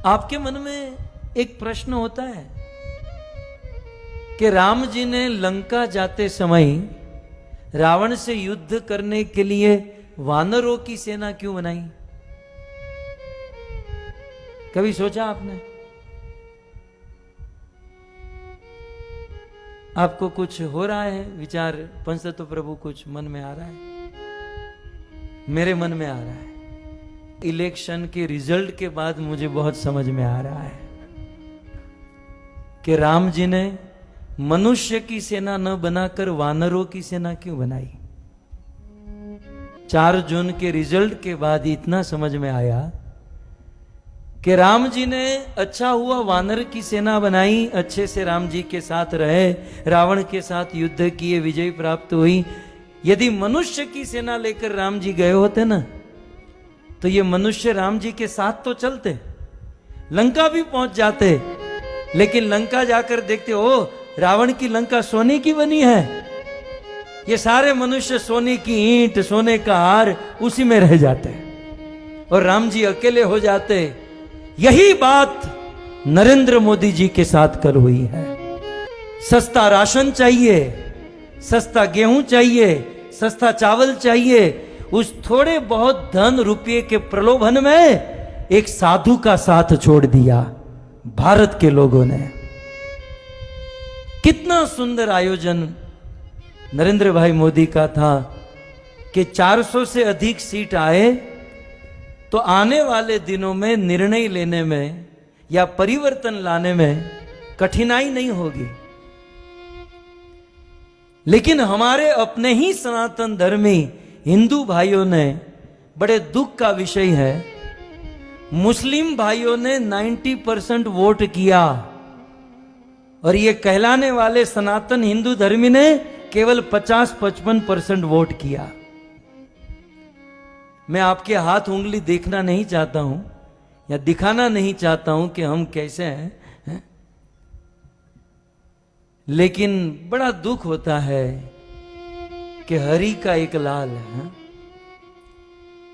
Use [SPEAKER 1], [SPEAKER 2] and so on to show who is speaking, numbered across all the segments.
[SPEAKER 1] आपके मन में एक प्रश्न होता है कि राम जी ने लंका जाते समय रावण से युद्ध करने के लिए वानरों की सेना क्यों बनाई? कभी सोचा आपने? आपको कुछ हो रहा है विचार, पंचतत्व प्रभु कुछ मन में आ रहा है? मेरे मन में आ रहा है। इलेक्शन के रिजल्ट के बाद मुझे बहुत समझ में आ रहा है कि राम जी ने मनुष्य की सेना न बनाकर वानरों की सेना क्यों बनाई। 4 जून के रिजल्ट के बाद इतना समझ में आया कि राम जी ने अच्छा हुआ वानर की सेना बनाई, अच्छे से राम जी के साथ रहे, रावण के साथ युद्ध किए, विजय प्राप्त हुई। यदि मनुष्य की सेना लेकर राम जी गए होते ना, तो ये मनुष्य राम जी के साथ तो चलते, लंका भी पहुंच जाते, लेकिन लंका जाकर देखते ओ रावण की लंका सोने की बनी है, ये सारे मनुष्य सोने की ईंट, सोने का हार, उसी में रह जाते और राम जी अकेले हो जाते। यही बात नरेंद्र मोदी जी के साथ कल हुई है। सस्ता राशन चाहिए, सस्ता गेहूं चाहिए, सस्ता चावल चाहिए, उस थोड़े बहुत धन रुपये के प्रलोभन में एक साधु का साथ छोड़ दिया भारत के लोगों ने। कितना सुंदर आयोजन नरेंद्र भाई मोदी का था कि 400 से अधिक सीट आए तो आने वाले दिनों में निर्णय लेने में या परिवर्तन लाने में कठिनाई नहीं होगी। लेकिन हमारे अपने ही सनातन धर्मी हिंदू भाइयों ने, बड़े दुख का विषय है, मुस्लिम भाइयों ने 90% वोट किया और ये कहलाने वाले सनातन हिंदू धर्मी ने केवल 50-55% वोट किया। मैं आपके हाथ उंगली देखना नहीं चाहता हूं या दिखाना नहीं चाहता हूं कि हम कैसे हैं, लेकिन बड़ा दुख होता है कि हरि का एक लाल है।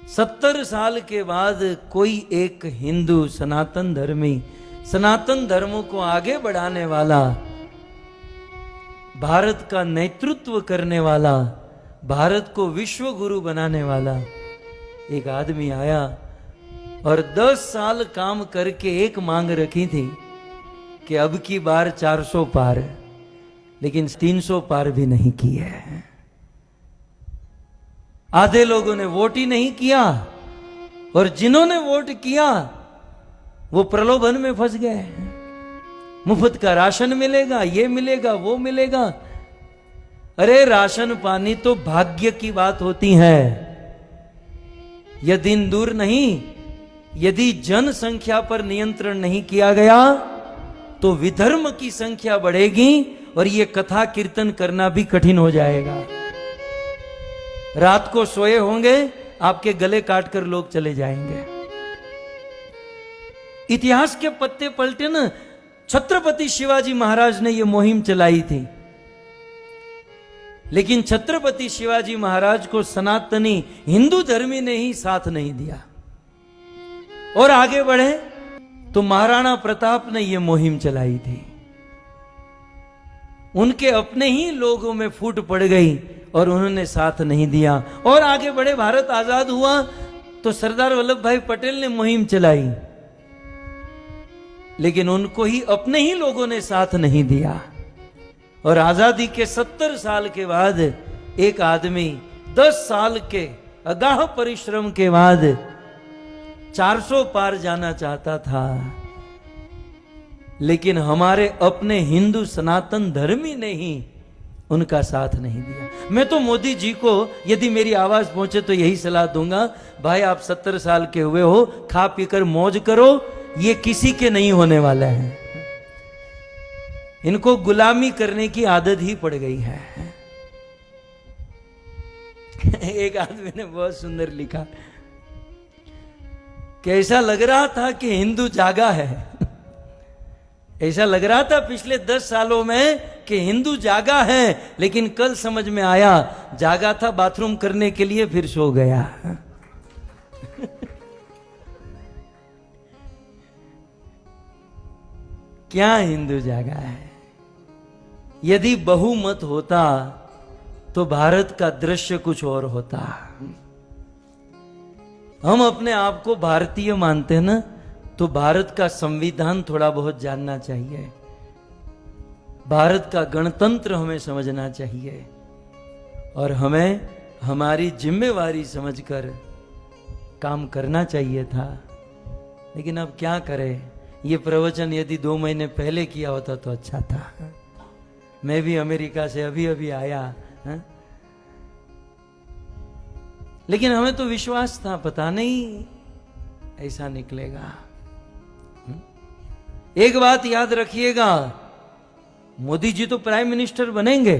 [SPEAKER 1] 70 साल के बाद कोई एक हिंदू सनातन धर्मी, सनातन धर्म को आगे बढ़ाने वाला, भारत का नेतृत्व करने वाला, भारत को विश्व गुरु बनाने वाला एक आदमी आया और 10 साल काम करके एक मांग रखी थी कि अब की बार 400 पार, लेकिन 300 पार भी नहीं की है। आधे लोगों ने वोट ही नहीं किया और जिन्होंने वोट किया वो प्रलोभन में फंस गए। मुफ्त का राशन मिलेगा, ये मिलेगा, वो मिलेगा। अरे राशन पानी तो भाग्य की बात होती है, यह दिन दूर नहीं। यदि जनसंख्या पर नियंत्रण नहीं किया गया तो विधर्म की संख्या बढ़ेगी और यह कथा कीर्तन करना भी कठिन हो जाएगा। रात को सोए होंगे, आपके गले काटकर लोग चले जाएंगे। इतिहास के पत्ते पलटे ना, छत्रपति शिवाजी महाराज ने यह मुहिम चलाई थी, लेकिन छत्रपति शिवाजी महाराज को सनातनी हिंदू धर्मी ने ही साथ नहीं दिया और आगे बढ़े तो महाराणा प्रताप ने यह मुहिम चलाई थी। उनके अपने ही लोगों में फूट पड़ गई और उन्होंने साथ नहीं दिया और आगे बढ़े। भारत आजाद हुआ तो सरदार वल्लभ भाई पटेल ने मुहिम चलाई, लेकिन उनको ही अपने ही लोगों ने साथ नहीं दिया। और आजादी के 70 साल के बाद एक आदमी 10 साल के अगाह परिश्रम के बाद 400 पार जाना चाहता था, लेकिन हमारे अपने हिंदू सनातन धर्मी ने ही उनका साथ नहीं दिया। मैं तो मोदी जी को यदि मेरी आवाज पहुंचे तो यही सलाह दूंगा, भाई आप 70 साल के हुए हो, खा पीकर मौज करो, ये किसी के नहीं होने वाला है। इनको गुलामी करने की आदत ही पड़ गई है। एक आदमी ने बहुत सुंदर लिखा कि ऐसा लग रहा था कि हिंदू जागा है। ऐसा लग रहा था पिछले 10 सालों में कि हिंदू जागा है, लेकिन कल समझ में आया जागा था बाथरूम करने के लिए, फिर सो गया। क्या हिंदू जागा है। यदि बहुमत होता तो भारत का दृश्य कुछ और होता। हम अपने आप को भारतीय मानते हैं ना, तो भारत का संविधान थोड़ा बहुत जानना चाहिए, भारत का गणतंत्र हमें समझना चाहिए, और हमें हमारी जिम्मेवारी समझकर काम करना चाहिए था। लेकिन अब क्या करें, ये प्रवचन यदि 2 महीने पहले किया होता तो अच्छा था। मैं भी अमेरिका से अभी अभी आया, है? लेकिन हमें तो विश्वास था, पता नहीं ऐसा निकलेगा। एक बात याद रखिएगा, मोदी जी तो प्राइम मिनिस्टर बनेंगे,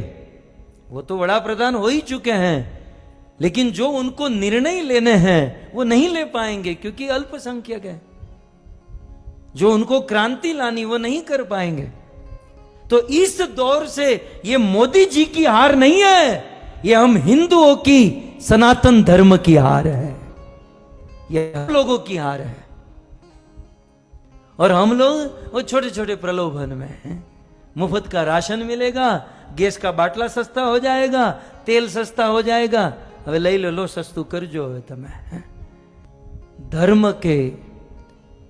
[SPEAKER 1] वो तो बड़ा प्रधान हो ही चुके हैं, लेकिन जो उनको निर्णय लेने हैं वो नहीं ले पाएंगे क्योंकि अल्पसंख्यक है। जो उनको क्रांति लानी वो नहीं कर पाएंगे। तो इस दौर से ये मोदी जी की हार नहीं है, ये हम हिंदुओं की सनातन धर्म की हार है, ये हम लोगों की हार है। और हम लोग वो छोटे छोटे प्रलोभन में हैं। मुफ्त का राशन मिलेगा, गैस का बाटला सस्ता हो जाएगा, तेल सस्ता हो जाएगा, હવે લઈ લો સસ્તું કરજો હવે તમે। धर्म के,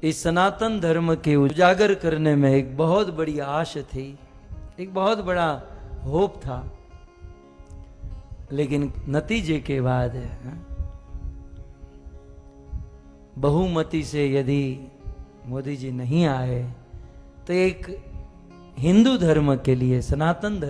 [SPEAKER 1] इस सनातन धर्म के उजागर करने में एक बहुत बड़ी आश थी, एक बहुत बड़ा होप था, लेकिन नतीजे के बाद बहुमति से यदि मोदी जी नहीं आए तो एक हिंदू धर्म के लिए, सनातन धर्म